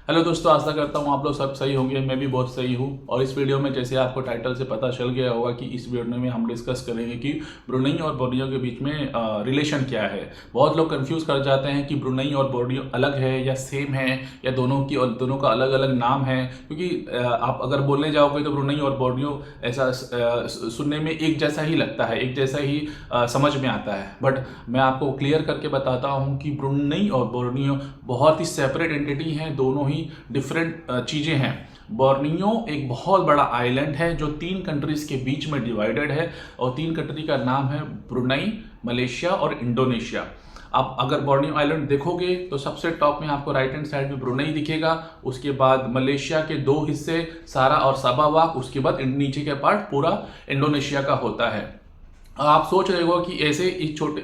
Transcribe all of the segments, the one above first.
Hello दोस्तों, आशा करता हूँ आप लोग सब सही होंगे। मैं भी बहुत सही हूँ। और इस वीडियो में जैसे आपको टाइटल से पता चल गया होगा कि इस वीडियो में हम डिस्कस करेंगे कि ब्रुनेई और बोर्नियो के बीच में रिलेशन क्या है। बहुत लोग कंफ्यूज कर जाते हैं कि ब्रुनेई और बोर्नियो अलग है या सेम है या दोनों की और दोनों का अलग अलग नाम है। क्योंकि आप अगर बोलने जाओगे तो ब्रुनेई और बोर्नियो ऐसा सुनने में एक जैसा ही लगता है, एक जैसा ही समझ में आता है। बट मैं आपको क्लियर करके बताता हूँ कि ब्रुनेई और बोर्नियो बहुत ही सेपरेट एंटिटी हैं, दोनों ही डिफरेंट चीज़ें हैं। बोर्नियो एक बहुत बड़ा आइलैंड है जो 3 कंट्रीज के बीच में डिवाइडेड है और 3 कंट्री का नाम है ब्रुनेई, मलेशिया और इंडोनेशिया। आप अगर बोर्नियो आइलैंड देखोगे तो सबसे टॉप में आपको राइट हैंड साइड में ब्रुनेई दिखेगा, उसके बाद मलेशिया के 2 हिस्से सारा और साबावाक, उसके बाद नीचे के पार्ट पूरा इंडोनेशिया का होता है। आप सोच रहे हो कि ऐसे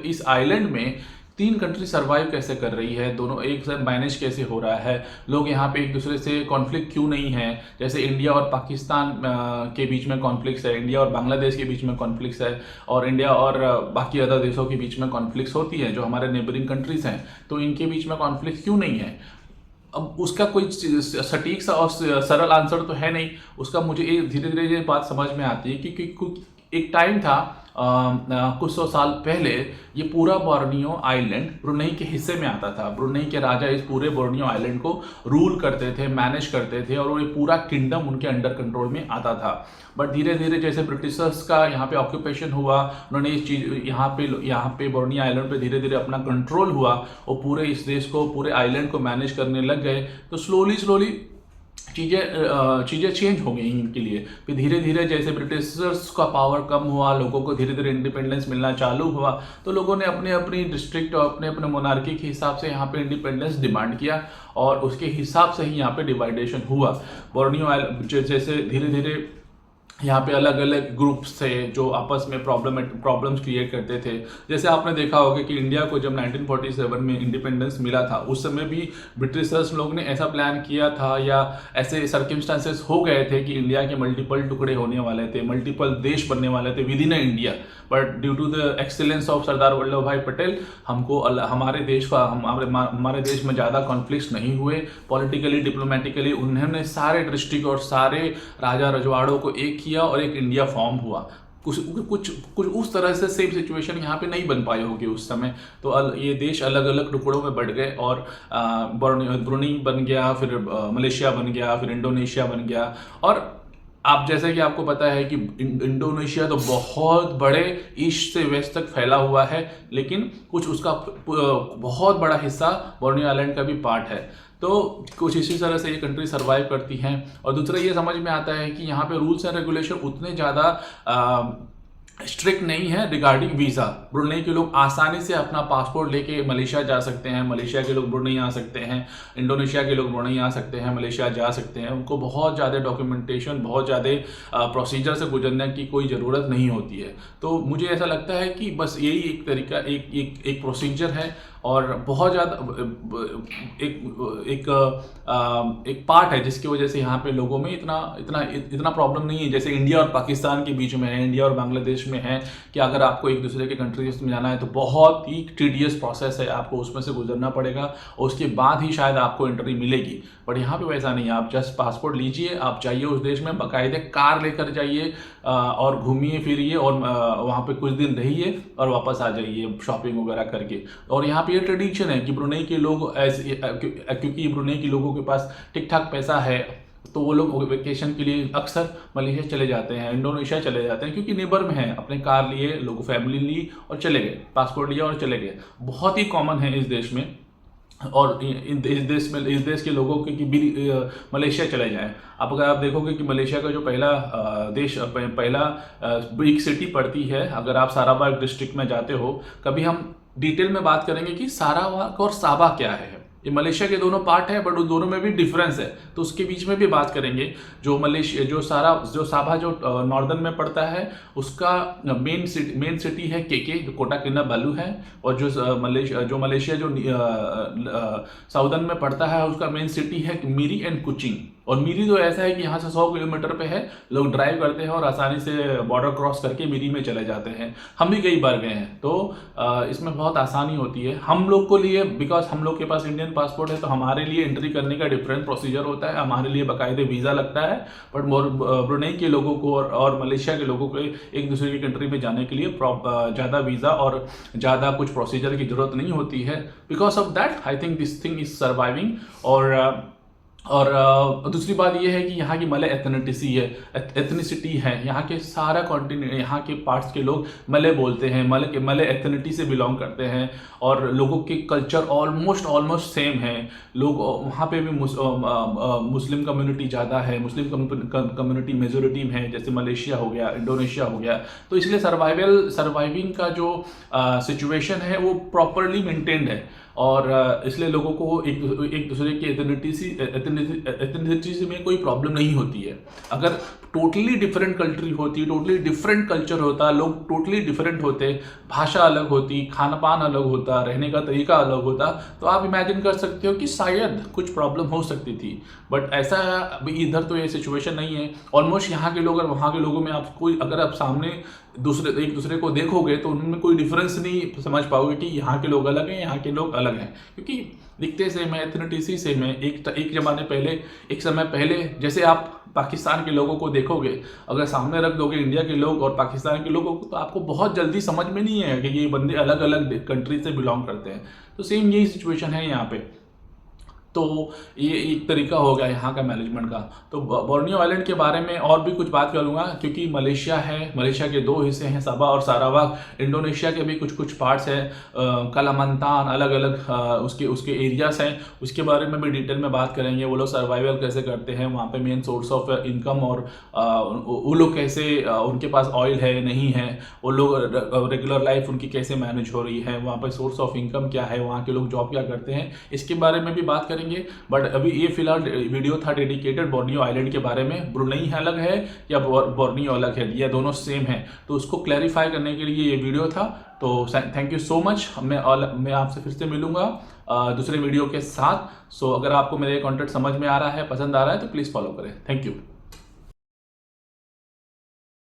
इस आइलैंड में 3 कंट्री सरवाइव कैसे कर रही है, दोनों एक साथ मैनेज कैसे हो रहा है, लोग यहाँ पे एक दूसरे से कॉन्फ्लिक्ट क्यों नहीं है। जैसे इंडिया और पाकिस्तान के बीच में कॉन्फ्लिक्ट्स है, इंडिया और बांग्लादेश के बीच में कॉन्फ्लिक्ट्स है, और इंडिया और बाकी अदर देशों के बीच में कॉन्फ्लिक्ट्स होती है जो हमारे नेबरिंग कंट्रीज हैं। तो इनके बीच में कॉन्फ्लिक्ट क्यों नहीं है? अब उसका कोई सटीक सा और सरल आंसर तो है नहीं। उसका मुझे धीरे धीरे ये बात समझ में आती है कि एक टाइम था कुछ 100 साल पहले, ये पूरा बोर्नियो आइलैंड ब्रुनेई के हिस्से में आता था। ब्रुनेई के राजा इस पूरे बोर्नियो आइलैंड को रूल करते थे, मैनेज करते थे, और ये पूरा किंगडम उनके अंडर कंट्रोल में आता था। बट धीरे धीरे जैसे ब्रिटिशर्स का यहाँ पे ऑक्यूपेशन हुआ, उन्होंने इस चीज़ यहाँ पे बोर्नियो आइलैंड पे धीरे धीरे अपना कंट्रोल हुआ और पूरे इस देश को, पूरे आइलैंड को मैनेज करने लग गए। तो स्लोली चीज़ें चेंज हो गई इनके लिए। फिर धीरे धीरे जैसे ब्रिटिशर्स का पावर कम हुआ, लोगों को धीरे धीरे इंडिपेंडेंस मिलना चालू हुआ, तो लोगों ने अपने अपनी डिस्ट्रिक्ट और अपने अपने मोनार्की के हिसाब से यहाँ पे इंडिपेंडेंस डिमांड किया, और उसके हिसाब से ही यहाँ पे डिवाइडेशन हुआ। बोर्नियो आइलैंड जैसे धीरे धीरे यहाँ पे अलग अलग ग्रुप्स थे जो आपस में प्रॉब्लम्स क्रिएट करते थे। जैसे आपने देखा होगा कि इंडिया को जब 1947 में इंडिपेंडेंस मिला था, उस समय भी ब्रिटिशर्स लोग ने ऐसा प्लान किया था या ऐसे सर्कमस्टांसेस हो गए थे कि इंडिया के मल्टीपल टुकड़े होने वाले थे, मल्टीपल देश बनने वाले थे within India. But due to the excellence of Sardar Vallabhbhai Patel, हमको हमारे देश में ज़्यादा कॉन्फ्लिक्ट्स नहीं हुए। पॉलिटिकली, डिप्लोमेटिकली उन्होंने सारे डिस्ट्रिक्ट और सारे राजा रजवाड़ों को एक किया और एक इंडिया फॉर्म हुआ। कुछ उस तरह से सेम सिचुएशन यहाँ पे नहीं बन पाई होगी उस समय। तो ये देश अलग अलग टुकड़ों में बढ़ गए, और ब्रुनेई बन गया, फिर मलेशिया बन गया, फिर इंडोनेशिया बन गया। और आप जैसे कि आपको पता है कि इंडोनेशिया तो बहुत बड़े ईस्ट से वेस्ट तक फैला हुआ है, लेकिन कुछ उसका बहुत बड़ा हिस्सा बोर्नियो आइलैंड का भी पार्ट है। तो कुछ इसी तरह से ये कंट्री सरवाइव करती हैं। और दूसरा ये समझ में आता है कि यहाँ पे रूल्स एंड रेगुलेशन उतने ज़्यादा स्ट्रिक्ट नहीं है रिगार्डिंग वीज़ा। ब्रुनेई के लोग आसानी से अपना पासपोर्ट लेके मलेशिया जा सकते हैं, मलेशिया के लोग ब्रुनेई आ सकते हैं, इंडोनेशिया के लोग ब्रुनेई आ सकते हैं, मलेशिया जा सकते हैं। उनको बहुत ज़्यादा डॉक्यूमेंटेशन, बहुत ज़्यादा प्रोसीजर से गुजरने की कोई ज़रूरत नहीं होती है। तो मुझे ऐसा लगता है कि बस यही एक तरीका, एक प्रोसीजर है, और बहुत ज़्यादा एक पार्ट है जिसकी वजह से यहाँ पे लोगों में इतना प्रॉब्लम नहीं है। जैसे इंडिया और पाकिस्तान के बीच में है, इंडिया और बांग्लादेश में है, कि अगर आपको एक दूसरे के कंट्रीज में जाना है तो बहुत ही टीडियस प्रोसेस है, आपको उसमें से गुजरना पड़ेगा और उसके बाद ही शायद आपको एंट्री मिलेगी। बट यहाँ पे वैसा नहीं है। आप जस्ट पासपोर्ट लीजिए, आप जाइए उस देश में, बाकायदे कार लेकर जाइए और घूमिए फिरिए और वहाँ पे कुछ दिन रहिए और वापस आ जाइए शॉपिंग वगैरह करके। और यहाँ पे ये ट्रेडिशन है कि ब्रुनेई के लोग क्योंकि ब्रुनेई के लोगों के पास ठीक ठाक पैसा है, तो वो लोग वेकेशन के लिए अक्सर मलेशिया चले जाते हैं, इंडोनेशिया चले जाते हैं, क्योंकि नेबर में है। अपने कार लिए, लोग फैमिली ली और चले गए, पासपोर्ट लिया और चले गए। बहुत ही कॉमन है इस देश में। और इस देश के लोगों के कि मलेशिया चले जाएं। अब अगर आप देखोगे कि मलेशिया का जो पहला बिग सिटी पड़ती है, अगर आप सारावाक डिस्ट्रिक्ट में जाते हो, कभी हम डिटेल में बात करेंगे कि सारावाक और साबा क्या है। ये मलेशिया के दोनों पार्ट है, बट उन दोनों में भी डिफरेंस है, तो उसके बीच में भी बात करेंगे। जो साबा जो नॉर्दर्न में पड़ता है, उसका मेन सिटी है केके, जो कोटा किनाबालू है। और जो मलेशिया जो साउदर्न में पड़ता है, उसका मेन सिटी है मीरी एंड कुचिंग। और मिरी तो ऐसा है कि यहाँ से 100 किलोमीटर पे है, लोग ड्राइव करते हैं और आसानी से बॉर्डर क्रॉस करके मिरी में चले जाते हैं। हम भी कई बार गए हैं, तो इसमें बहुत आसानी होती है हम लोग को लिए, बिकॉज हम लोग के पास इंडियन पासपोर्ट है, तो हमारे लिए एंट्री करने का डिफरेंट प्रोसीजर होता है, हमारे लिए बाकायदे वीज़ा लगता है। बट ब्रुनेई के लोगों को और मलेशिया के लोगों को एक दूसरे की कंट्री में जाने के लिए ज़्यादा वीज़ा और ज़्यादा कुछ प्रोसीजर की ज़रूरत नहीं होती है। Because of that I think this thing is surviving. और दूसरी बात यह है कि यहाँ की मलय एथनिसिटी है, यहाँ के सारा कॉन्टिनेंट, यहाँ के पार्ट्स के लोग मलय बोलते हैं, मलय एथनिटी से बिलोंग करते हैं, और लोगों के कल्चर ऑलमोस्ट सेम है। लोग वहाँ पे भी मुस्लिम कम्युनिटी ज़्यादा है, मुस्लिम कम्युनिटी मेजोरिटी में है, जैसे मलेशिया हो गया, इंडोनेशिया हो गया। तो इसलिए सर्वाइविंग का जो सिचुएशन है वो प्रॉपरली मेंटेन्ड है, और इसलिए लोगों को एक दूसरे की एथनिसिटी में कोई प्रॉब्लम नहीं होती है। अगर टोटली डिफरेंट कंट्री होती, टोटली डिफरेंट कल्चर होता, लोग टोटली डिफरेंट होते, भाषा अलग होती, खान पान अलग होता, रहने का तरीका अलग होता, तो आप इमेजिन कर सकते हो कि शायद कुछ प्रॉब्लम हो सकती थी। बट ऐसा अभी इधर तो ये सिचुएशन नहीं है। ऑलमोस्ट यहाँ के लोग और वहाँ के लोगों में अगर आप सामने एक दूसरे को देखोगे तो उनमें कोई डिफरेंस नहीं समझ पाओगे कि यहाँ के लोग अलग हैं, यहाँ के लोग अलग हैं, क्योंकि दिखते सेम है, एथनिसिटी सेम है। एक समय पहले जैसे आप पाकिस्तान के लोगों को देखोगे, अगर सामने रख दोगे इंडिया के लोग और पाकिस्तान के लोगों को, तो आपको बहुत जल्दी समझ में नहीं है कि ये बंदे अलग अलग कंट्री से बिलोंग करते हैं। तो सेम यही सिचुएशन है यहाँ पे। तो ये एक तरीका हो गया यहाँ का मैनेजमेंट का। तो बोर्नियो आइलैंड के बारे में और भी कुछ बात करूँगा, क्योंकि मलेशिया है, मलेशिया के 2 हिस्से हैं, सबा और सारावाक। इंडोनेशिया के भी कुछ पार्ट्स हैं, कलामंतान, अलग अलग उसके एरियाज हैं, उसके बारे में भी डिटेल में बात करेंगे। वो लोग सर्वाइवल कैसे करते हैं वहाँ पे, मेन सोर्स ऑफ इनकम, और वो लोग कैसे, उनके पास ऑयल है नहीं है, वो लोग रेगुलर लाइफ उनकी कैसे मैनेज हो रही है, वहाँ पर सोर्स ऑफ इनकम क्या है, वहाँ के लोग जॉब क्या करते हैं, इसके बारे में भी बात करेंगे। बट अभी ये फिलहाल वीडियो था डेडिकेटेड बोर्नियो आइलैंड के बारे में। ब्रुनेई अलग है या बोर्नियो अलग है, या दोनों सेम है, तो उसको क्लैरिफाई करने के लिए ये वीडियो था। तो थैंक यू सो मच। मैं आपसे फिर से मिलूंगा दूसरे वीडियो के साथ। सो अगर आपको मेरे कंटेंट समझ में आ रहा है, पसंद आ रहा है, तो प्लीज़ फॉलो करें। Thank you.